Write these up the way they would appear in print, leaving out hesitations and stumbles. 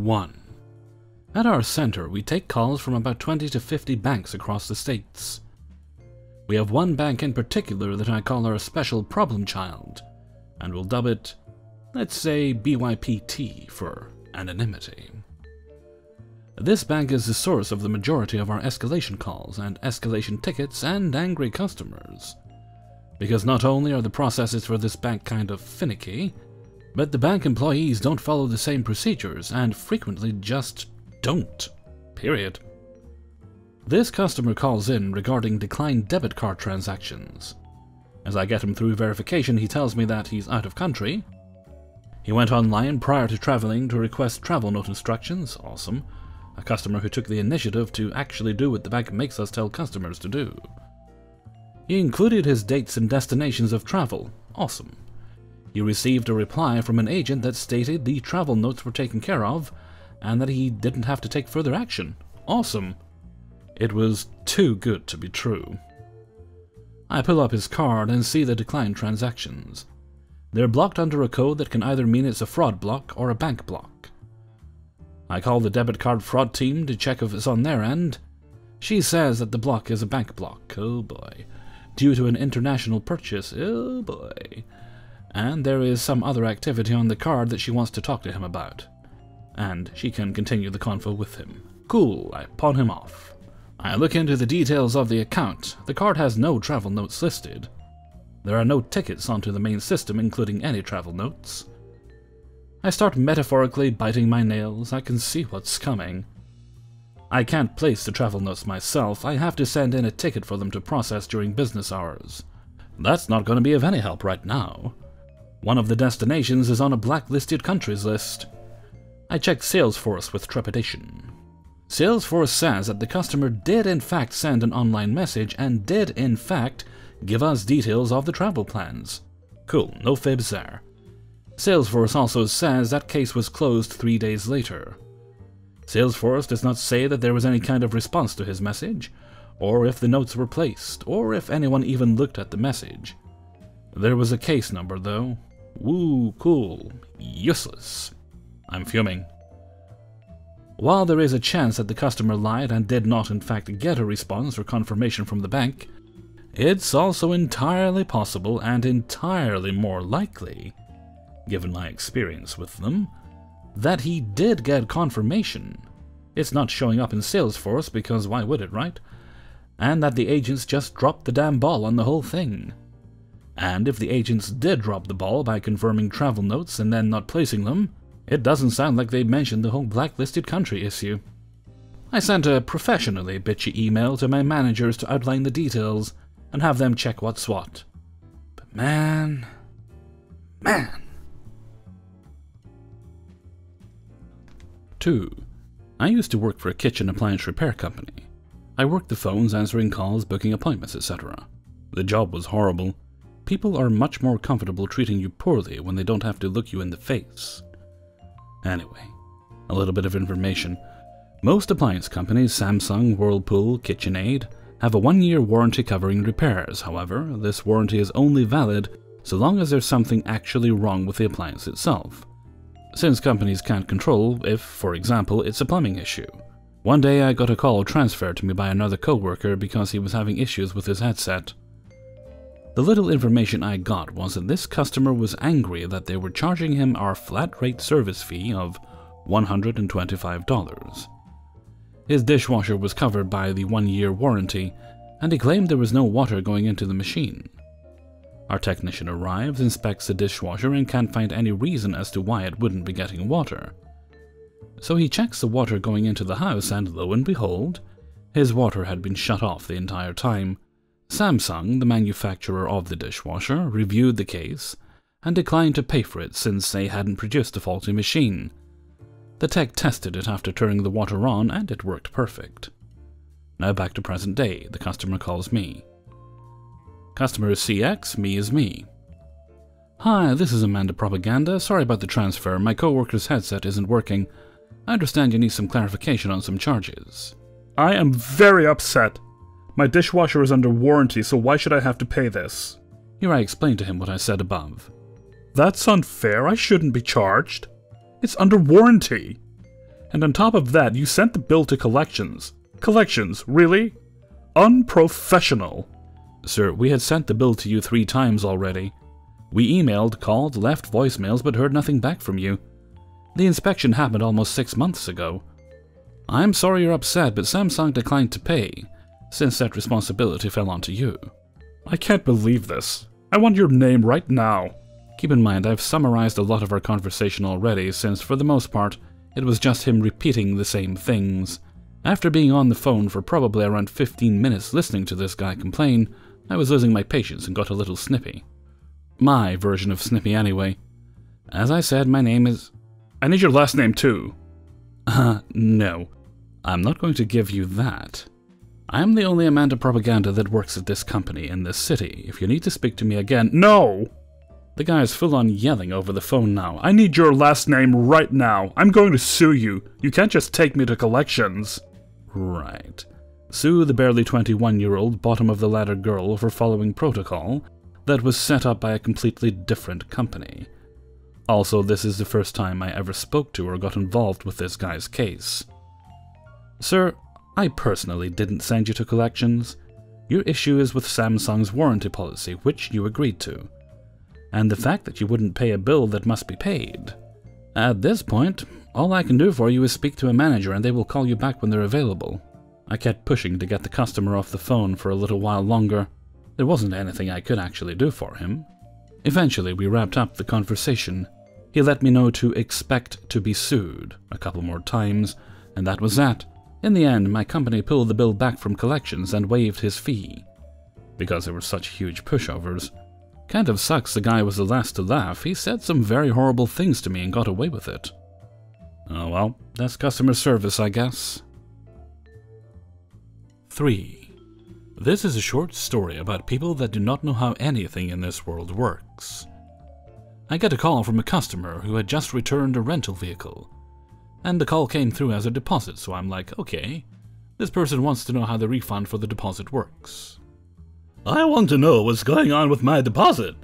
1. At our center, we take calls from about 20 to 50 banks across the states. We have one bank in particular that I call our special problem child, and we'll dub it, let's say, BYPT for anonymity. This bank is the source of the majority of our escalation calls and escalation tickets and angry customers. Because not only are the processes for this bank kind of finicky, but the bank employees don't follow the same procedures and frequently just don't. Period. This customer calls in regarding declined debit card transactions. As I get him through verification, he tells me that he's out of country. He went online prior to traveling to request travel note instructions. Awesome. A customer who took the initiative to actually do what the bank makes us tell customers to do. He included his dates and destinations of travel. Awesome. He received a reply from an agent that stated the travel notes were taken care of and that he didn't have to take further action. Awesome. It was too good to be true. I pull up his card and see the declined transactions. They're blocked under a code that can either mean it's a fraud block or a bank block. I call the debit card fraud team to check if it's on their end. She says that the block is a bank block. Oh boy. Due to an international purchase. Oh boy. And there is some other activity on the card that she wants to talk to him about. And she can continue the convo with him. Cool, I pawn him off. I look into the details of the account. The card has no travel notes listed. There are no tickets onto the main system, including any travel notes. I start metaphorically biting my nails. I can see what's coming. I can't place the travel notes myself. I have to send in a ticket for them to process during business hours. That's not going to be of any help right now. One of the destinations is on a blacklisted countries list. I check Salesforce with trepidation. Salesforce says that the customer did in fact send an online message and did in fact give us details of the travel plans. Cool, no fibs there. Salesforce also says that case was closed 3 days later. Salesforce does not say that there was any kind of response to his message, or if the notes were placed, or if anyone even looked at the message. There was a case number though. Woo, cool. Useless. I'm fuming. While there is a chance that the customer lied and did not in fact get a response or confirmation from the bank, it's also entirely possible and entirely more likely, given my experience with them, that he did get confirmation. It's not showing up in Salesforce because why would it, right? And that the agents just dropped the damn ball on the whole thing. And if the agents did drop the ball by confirming travel notes and then not placing them, it doesn't sound like they mentioned the whole blacklisted country issue. I sent a professionally bitchy email to my managers to outline the details and have them check what's what. But man... 2. I used to work for a kitchen appliance repair company. I worked the phones, answering calls, booking appointments, etc. The job was horrible. People are much more comfortable treating you poorly when they don't have to look you in the face. Anyway, a little bit of information. Most appliance companies, Samsung, Whirlpool, KitchenAid, have a 1-year warranty covering repairs. However, this warranty is only valid so long as there's something actually wrong with the appliance itself, since companies can't control if, for example, it's a plumbing issue. One day I got a call transferred to me by another coworker because he was having issues with his headset. The little information I got was that this customer was angry that they were charging him our flat rate service fee of $125. His dishwasher was covered by the 1-year warranty, and he claimed there was no water going into the machine. Our technician arrives, inspects the dishwasher, and can't find any reason as to why it wouldn't be getting water. So he checks the water going into the house, and lo and behold, his water had been shut off the entire time. Samsung, the manufacturer of the dishwasher, reviewed the case and declined to pay for it since they hadn't produced a faulty machine. The tech tested it after turning the water on, and it worked perfect. Now back to present day. The customer calls me. Customer is CX, me is me. Hi, this is Amanda Propaganda. Sorry about the transfer. My coworker's headset isn't working. I understand you need some clarification on some charges. I am very upset. My dishwasher is under warranty, so why should I have to pay this? Here I explained to him what I said above. That's unfair. I shouldn't be charged. It's under warranty. And on top of that, you sent the bill to collections. Collections, really? Unprofessional. Sir, we had sent the bill to you 3 times already. We emailed, called, left voicemails, but heard nothing back from you. The inspection happened almost 6 months ago. I'm sorry you're upset, but Samsung declined to pay, since that responsibility fell onto you. I can't believe this. I want your name right now. Keep in mind, I've summarized a lot of our conversation already, since for the most part, it was just him repeating the same things. After being on the phone for probably around 15 minutes listening to this guy complain, I was losing my patience and got a little snippy. My version of snippy anyway. As I said, my name is... I need your last name too. No. I'm not going to give you that. I'm the only Amanda propaganda that works at this company in this city. If you need to speak to me again... No! The guy is full on yelling over the phone now. I need your last name right now. I'm going to sue you. You can't just take me to collections. Right. Sue the barely 21-year-old bottom-of-the-ladder girl for following protocol that was set up by a completely different company. Also, this is the first time I ever spoke to or got involved with this guy's case. Sir, I personally didn't send you to collections. Your issue is with Samsung's warranty policy, which you agreed to, and the fact that you wouldn't pay a bill that must be paid. At this point, all I can do for you is speak to a manager and they will call you back when they're available. I kept pushing to get the customer off the phone for a little while longer. There wasn't anything I could actually do for him. Eventually, we wrapped up the conversation. He let me know to expect to be sued a couple more times, and that was that. In the end, my company pulled the bill back from collections and waived his fee, because there were such huge pushovers. Kind of sucks the guy was the last to laugh. He said some very horrible things to me and got away with it. Oh well, that's customer service, I guess. 3. This is a short story about people that do not know how anything in this world works. I get a call from a customer who had just returned a rental vehicle, and the call came through as a deposit, so I'm like, okay, this person wants to know how the refund for the deposit works. I want to know what's going on with my deposit,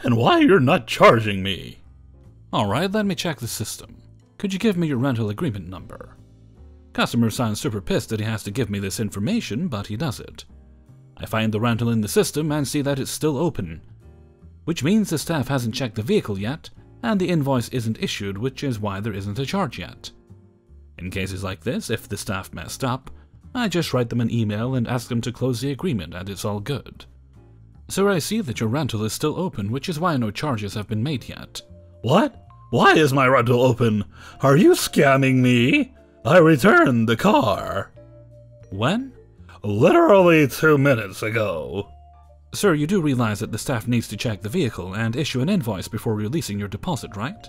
and why you're not charging me. Alright, let me check the system. Could you give me your rental agreement number? Customer sounds super pissed that he has to give me this information, but he does it. I find the rental in the system and see that it's still open, which means the staff hasn't checked the vehicle yet, and the invoice isn't issued, which is why there isn't a charge yet. In cases like this, if the staff messed up, I just write them an email and ask them to close the agreement and it's all good. Sir, I see that your rental is still open, which is why no charges have been made yet. What? Why is my rental open? Are you scamming me? I returned the car. When? Literally 2 minutes ago. Sir, you do realize that the staff needs to check the vehicle and issue an invoice before releasing your deposit, right?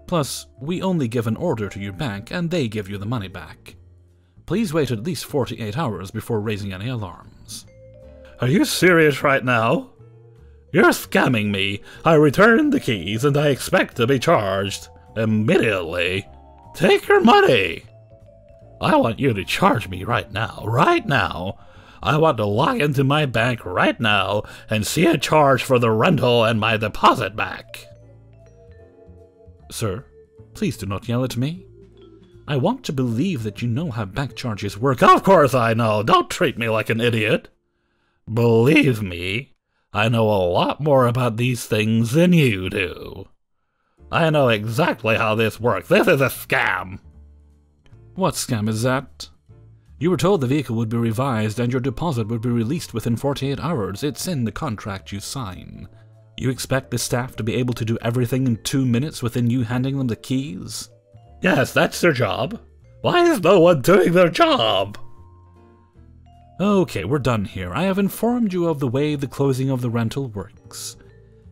Plus, we only give an order to your bank and they give you the money back. Please wait at least 48 hours before raising any alarms. Are you serious right now? You're scamming me. I returned the keys and I expect to be charged immediately. Take your money. I want you to charge me right now, right now. I want to log into my bank right now and see a charge for the rental and my deposit back. Sir, please do not yell at me. I want to believe that you know how bank charges work. Of course I know. Don't treat me like an idiot. Believe me, I know a lot more about these things than you do. I know exactly how this works. This is a scam. What scam is that? You were told the vehicle would be revised and your deposit would be released within 48 hours. It's in the contract you sign. You expect the staff to be able to do everything in 2 minutes within you handing them the keys? Yes, that's their job. Why is no one doing their job? Okay, we're done here. I have informed you of the way the closing of the rental works,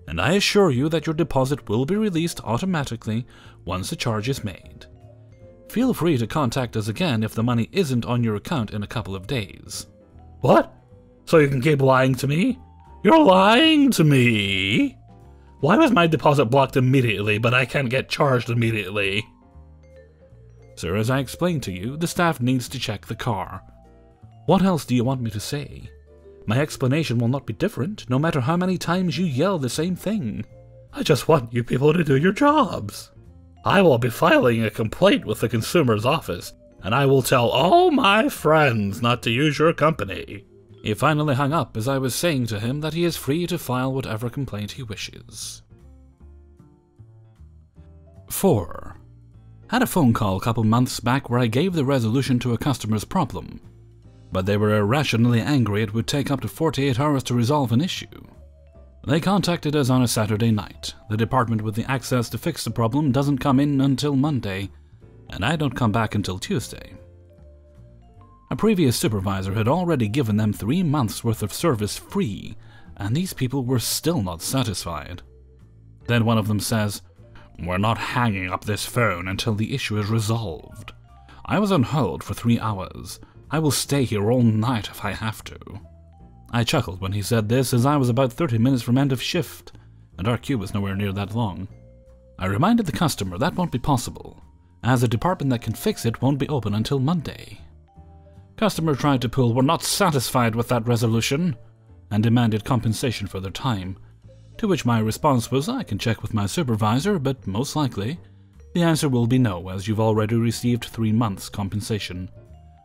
and I assure you that your deposit will be released automatically once the charge is made. Feel free to contact us again if the money isn't on your account in a couple of days. What? So you can keep lying to me? You're lying to me? Why was my deposit blocked immediately, but I can't get charged immediately? Sir, as I explained to you, the staff needs to check the car. What else do you want me to say? My explanation will not be different, no matter how many times you yell the same thing. I just want you people to do your jobs. I will be filing a complaint with the consumer's office, and I will tell all my friends not to use your company. He finally hung up as I was saying to him that he is free to file whatever complaint he wishes. 4. Had a phone call a couple months back where I gave the resolution to a customer's problem, but they were irrationally angry it would take up to 48 hours to resolve an issue. They contacted us on a Saturday night. The department with the access to fix the problem doesn't come in until Monday, and I don't come back until Tuesday. A previous supervisor had already given them 3 months' worth of service free, and these people were still not satisfied. Then one of them says, "We're not hanging up this phone until the issue is resolved. I was on hold for 3 hours. I will stay here all night if I have to." I chuckled when he said this, as I was about 30 minutes from end of shift, and our queue was nowhere near that long. I reminded the customer that won't be possible, as the department that can fix it won't be open until Monday. Customer tried to pull "we're not satisfied with that resolution," and demanded compensation for their time, to which my response was, "I can check with my supervisor, but most likely the answer will be no, as you've already received 3 months compensation."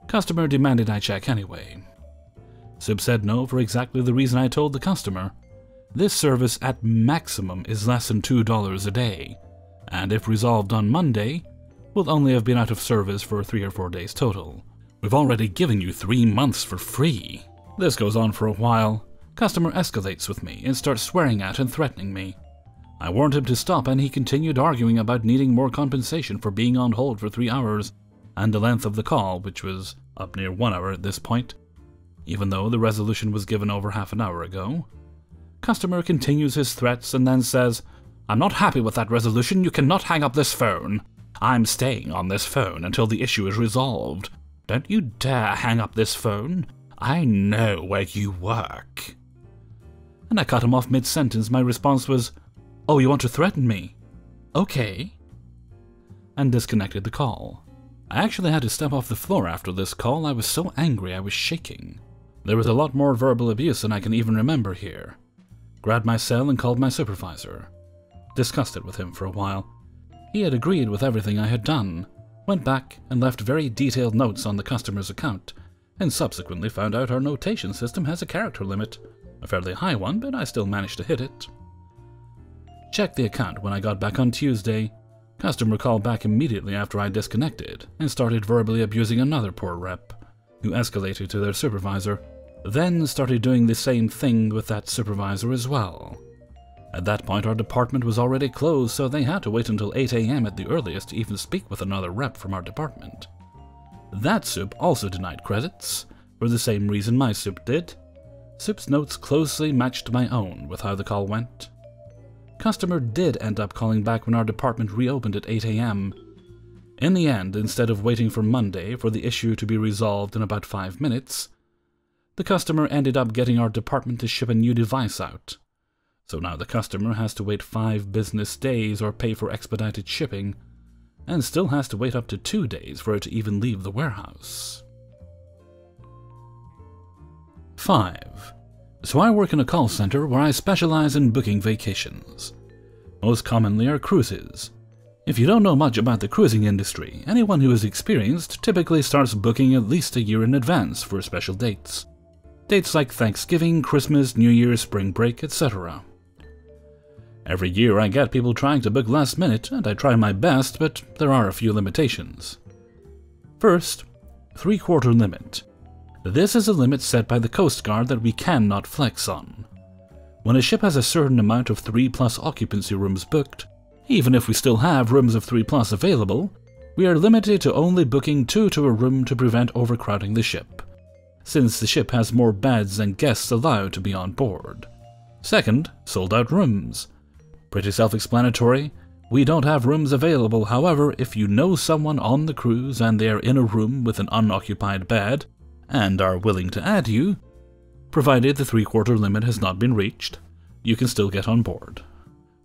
Customer demanded I check anyway. Sub said no for exactly the reason I told the customer. This service at maximum is less than $2 a day, and if resolved on Monday, will only have been out of service for 3 or 4 days total. We've already given you 3 months for free. This goes on for a while. Customer escalates with me and starts swearing at and threatening me. I warned him to stop, and he continued arguing about needing more compensation for being on hold for 3 hours, and the length of the call, which was up near 1 hour at this point, even though the resolution was given over half an hour ago. Customer continues his threats and then says, "I'm not happy with that resolution. You cannot hang up this phone. I'm staying on this phone until the issue is resolved. Don't you dare hang up this phone. I know where you work." And I cut him off mid-sentence. My response was, "Oh, you want to threaten me? Okay." And disconnected the call. I actually had to step off the floor after this call. I was so angry I was shaking. There was a lot more verbal abuse than I can even remember here. Grabbed my cell and called my supervisor. Discussed it with him for a while. He had agreed with everything I had done, went back and left very detailed notes on the customer's account, and subsequently found out our notation system has a character limit. A fairly high one, but I still managed to hit it. Checked the account when I got back on Tuesday. Customer called back immediately after I disconnected and started verbally abusing another poor rep, who escalated to their supervisor, then started doing the same thing with that supervisor as well. At that point our department was already closed, so they had to wait until 8 AM at the earliest to even speak with another rep from our department. That soup also denied credits, for the same reason my soup did. Soup's notes closely matched my own with how the call went. Customer did end up calling back when our department reopened at 8 AM. In the end, instead of waiting for Monday for the issue to be resolved in about 5 minutes, the customer ended up getting our department to ship a new device out. So now the customer has to wait 5 business days or pay for expedited shipping, and still has to wait up to 2 days for it to even leave the warehouse. 5. So I work in a call center where I specialize in booking vacations. Most commonly are cruises. If you don't know much about the cruising industry, anyone who is experienced typically starts booking at least a year in advance for special dates. Dates like Thanksgiving, Christmas, New Year's, spring break, etc. Every year I get people trying to book last minute, and I try my best, but there are a few limitations. First, 3/4 limit. This is a limit set by the Coast Guard that we cannot flex on. When a ship has a certain amount of 3+ occupancy rooms booked, even if we still have rooms of 3+ available, we are limited to only booking 2 to a room to prevent overcrowding the ship, since the ship has more beds than guests allowed to be on board. Second, sold out rooms. Pretty self-explanatory. We don't have rooms available. However, if you know someone on the cruise and they are in a room with an unoccupied bed, and are willing to add you, provided the 3/4 limit has not been reached, you can still get on board.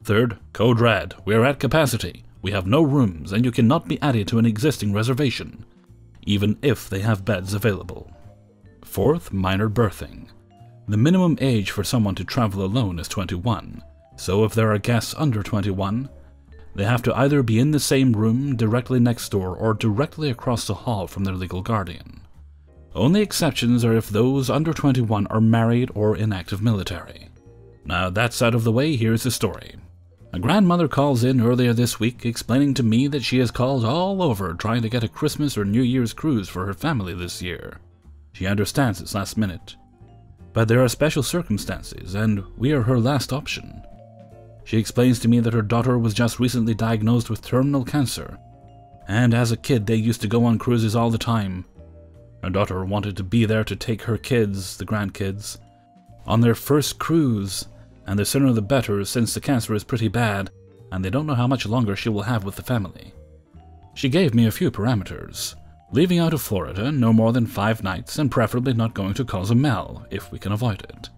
Third, Code Red. We are at capacity. We have no rooms, and you cannot be added to an existing reservation, even if they have beds available. Fourth, minor berthing. The minimum age for someone to travel alone is 21, so if there are guests under 21, They have to either be in the same room, directly next door, or directly across the hall from their legal guardian. Only exceptions are if those under 21 are married or in active military. Now that's out of the way, here's the story. A grandmother calls in earlier this week explaining to me that she has called all over trying to get a Christmas or New Year's cruise for her family this year. She understands it's last minute, but there are special circumstances and we are her last option. She explains to me that her daughter was just recently diagnosed with terminal cancer, and as a kid they used to go on cruises all the time. Her daughter wanted to be there to take her kids, the grandkids, on their first cruise, and the sooner the better since the cancer is pretty bad and they don't know how much longer she will have with the family. She gave me a few parameters. Leaving out of Florida no more than 5 nights and preferably not going to Cozumel if we can avoid it.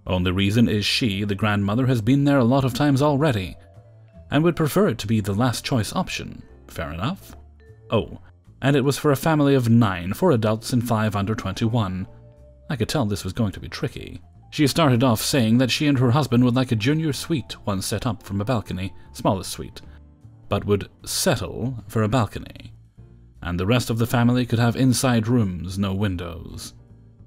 Only reason is she, the grandmother, has been there a lot of times already and would prefer it to be the last choice option. Fair enough. Oh, and it was for a family of 9, 4 adults and 5 under 21. I could tell this was going to be tricky. She started off saying that she and her husband would like a junior suite, one set up from a balcony, smallest suite, but would settle for a balcony, and the rest of the family could have inside rooms, no windows.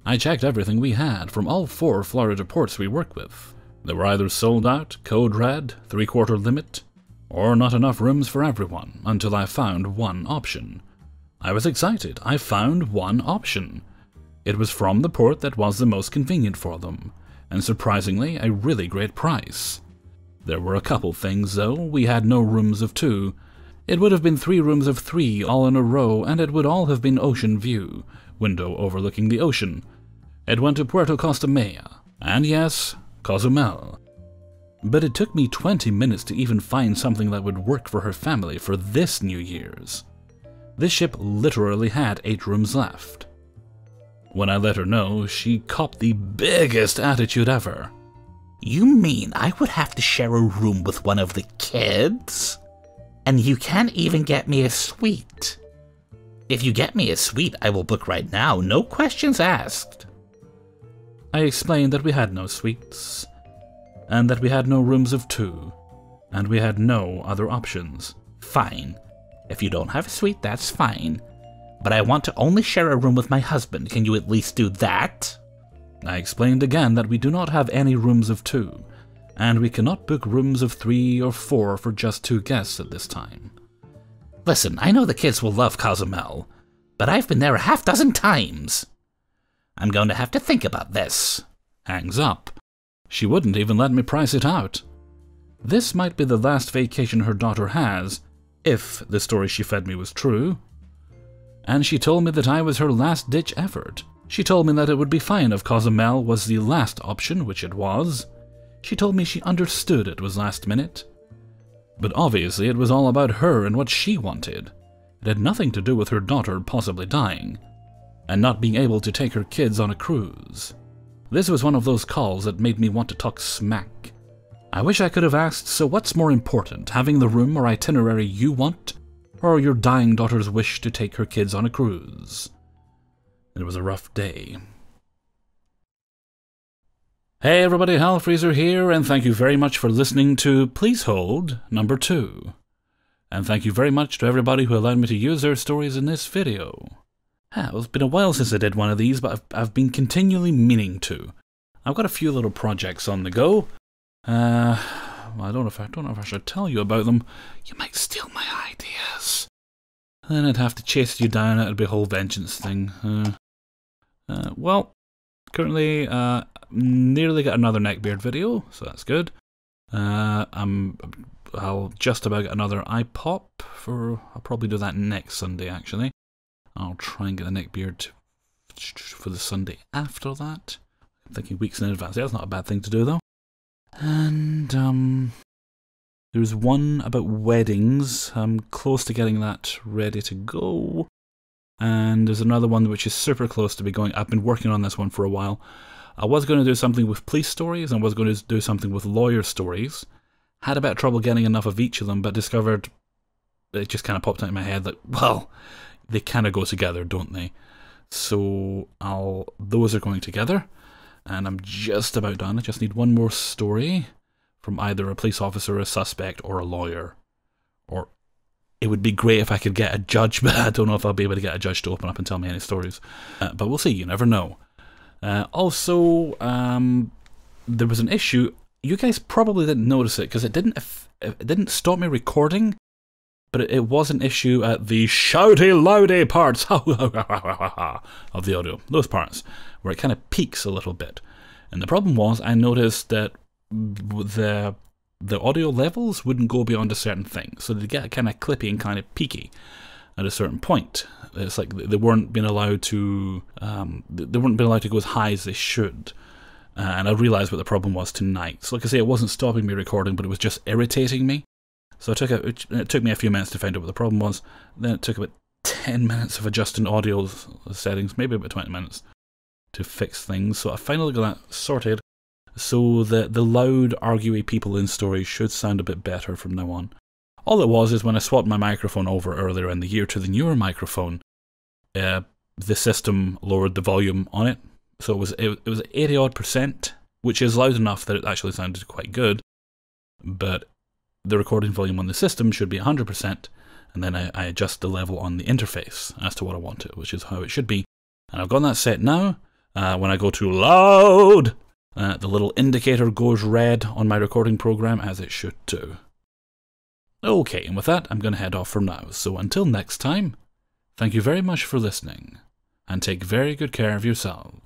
I checked everything we had from all 4 Florida ports we work with. They were either sold out, code red, 3/4 limit, or not enough rooms for everyone, until I found one option. I was excited. I found one option. It was from the port that was the most convenient for them, and surprisingly, a really great price. There were a couple things, though. We had no rooms of 2. It would have been 3 rooms of 3 all in a row, and it would all have been ocean view, window overlooking the ocean. It went to Puerto Costa Maya, and yes, Cozumel. But it took me 20 minutes to even find something that would work for her family for this New Year's. This ship literally had 8 rooms left. When I let her know, she copped the biggest attitude ever. You mean I would have to share a room with one of the kids? And you can't even get me a suite? If you get me a suite, I will book right now, no questions asked. I explained that we had no suites, and that we had no rooms of 2, and we had no other options. Fine. If you don't have a suite, that's fine. But I want to only share a room with my husband. Can you at least do that? I explained again that we do not have any rooms of 2, and we cannot book rooms of 3 or 4 for just 2 guests at this time. Listen, I know the kids will love Cozumel, but I've been there a half-dozen times. I'm going to have to think about this. Hangs up. She wouldn't even let me price it out. This might be the last vacation her daughter has, if the story she fed me was true. And she told me that I was her last-ditch effort. She told me that it would be fine if Cozumel was the last option, which it was. She told me she understood it was last minute. But obviously it was all about her and what she wanted. It had nothing to do with her daughter possibly dying, and not being able to take her kids on a cruise. This was one of those calls that made me want to talk smack. I wish I could have asked, so what's more important, having the room or itinerary you want, or your dying daughter's wish to take her kids on a cruise? It was a rough day. Hey everybody, Hellfreezer here, and thank you very much for listening to Please Hold number 2. And thank you very much to everybody who allowed me to use their stories in this video. It's been a while since I did one of these, but I've been continually meaning to. I've got a few little projects on the go. I don't know if I should tell you about them. You might steal my ideas. Then I'd have to chase you down. It'd be a whole vengeance thing. Well, currently, nearly got another neckbeard video, so that's good. I'll just about get another iPop I'll probably do that next Sunday, actually. I'll try and get a neckbeard for the Sunday after that. I'm thinking weeks in advance. That's not a bad thing to do, though. And, there's one about weddings. I'm close to getting that ready to go. And there's another one which is super close to be going. I've been working on this one for a while. I was going to do something with police stories, and I was going to do something with lawyer stories. Had a bit of trouble getting enough of each of them, but discovered it just kind of popped out in my head that, well, they kind of go together, don't they? So those are going together, and I'm just about done. I just need one more story from either a police officer, a suspect, or a lawyer. It would be great if I could get a judge, but I don't know if I'll be able to get a judge to open up and tell me any stories. But we'll see, you never know. Also, there was an issue. You guys probably didn't notice it, because it didn't stop me recording, but it was an issue at the shouty, loudy parts of the audio. Those parts, where it kind of peaks a little bit. And the problem was, I noticed that the audio levels wouldn't go beyond a certain thing, so they'd get kind of clippy and kind of peaky at a certain point. It's like they weren't being allowed to go as high as they should. And I realised what the problem was tonight. So like I say, it wasn't stopping me recording, but it was just irritating me. So it took me a few minutes to find out what the problem was. Then it took about 10 minutes of adjusting audio settings, maybe about 20 minutes, to fix things. So I finally got that sorted. So the loud, arguey people in stories should sound a bit better from now on. All it was is when I swapped my microphone over earlier in the year to the newer microphone, the system lowered the volume on it. So it was 80 odd %, which is loud enough that it actually sounded quite good. But the recording volume on the system should be 100%, and then I adjust the level on the interface as to what I want it, which is how it should be. And I've got that set now. When I go to loud, the little indicator goes red on my recording program, as it should do. Okay, and with that, I'm going to head off for now. So until next time, thank you very much for listening, and take very good care of yourselves.